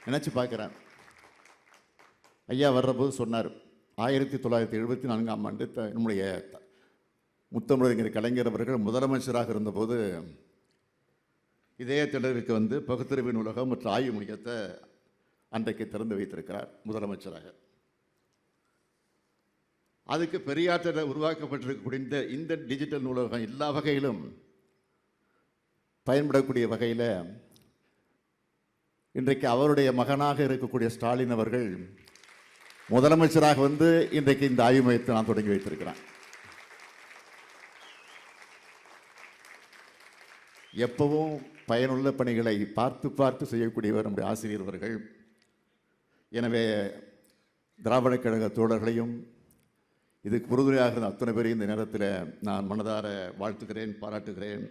நினச்சி பார்க்குறேன். ஐயா வர்றபோது சொன்னார், 1974ஆம் ஆண்டு நம்முடைய முத்தமிழறிஞர் கலைஞர் அவர்கள் முதலமைச்சராக இருந்தபோது இதே திடலுக்கு வந்து பகுத்தறிவு நூலகம் மற்றும் ஆய்வு மையத்தை அன்றைக்கு திறந்து வைத்திருக்கிறார் முதலமைச்சராக. அதுக்கு பெரியார் திடல் உருவாக்கப்பட்டிருக்கக்கூடிய இந்த டிஜிட்டல் நூலகம் எல்லா வகையிலும் பயன்படக்கூடிய வகையில் இன்றைக்கு அவருடைய மகனாக இருக்கக்கூடிய ஸ்டாலின் அவர்கள் முதலமைச்சராக வந்து இன்றைக்கு இந்த ஆய்வு மையத்தை நான் தொடங்கி வைத்திருக்கிறேன். எப்பவும் பயனுள்ள பணிகளை பார்த்து பார்த்து செய்யக்கூடியவர் நம்முடைய ஆசிரியர் அவர்கள். எனவே திராவிட கழக தோழர்களையும் இதுக்கு உறுதுணையாக இருந்த அத்தனை பேரையும் இந்த நேரத்தில் நான் மனதார வாழ்த்துகிறேன், பாராட்டுகிறேன்.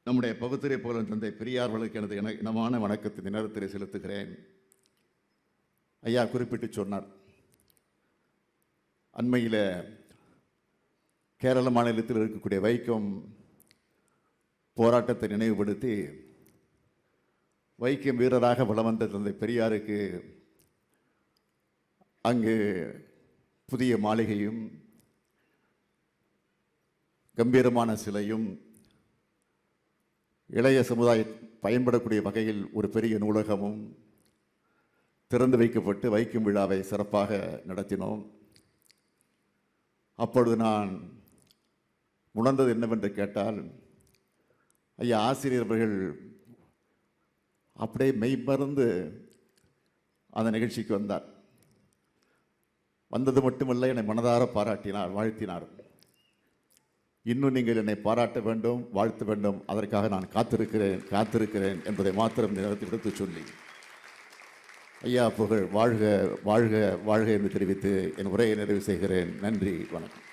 நம்முடைய பகுத்தறிவு புகழ் தந்தை பெரியார் அவர்களுக்கு எனது இனமான வணக்கத்தை இந்த நேரத்தில் செலுத்துகிறேன். ஐயா குறிப்பிட்டு சொன்னார், அண்மையில் கேரள மாநிலத்தில் இருக்கக்கூடிய வைக்கம் போராட்டத்தை நினைவுபடுத்தி வைக்கம் வீரராக வலம் வந்த தந்தை பெரியாருக்கு அங்கு புதிய மாளிகையும் கம்பீரமான சிலையும் இளைய சமுதாயம் பயன்படக்கூடிய வகையில் ஒரு பெரிய நூலகமும் திறந்து வைக்கப்பட்டு வைக்கும் விழாவை சிறப்பாக நடத்தினோம். அப்பொழுது நான் உணர்ந்தது என்னவென்று கேட்டால், ஐயா ஆசிரியர் அவர்கள் அப்படியே மெய்மறந்து அந்த நிகழ்ச்சிக்கு வந்தார். வந்தது மட்டுமல்ல, என்னை மனதார பாராட்டினார், வாழ்த்தினார். இன்னும் நீங்கள் என்னை பாராட்ட வேண்டும், வாழ்த்த வேண்டும், அதற்காக நான் காத்திருக்கிறேன் என்பதை மாத்திரம் நேரத்தில் எடுத்து சொல்லி, ஐயா புகழ் வாழ்க வாழ்க வாழ்க என்று தெரிவித்து என் உரையை நிறைவு செய்கிறேன். நன்றி, வணக்கம்.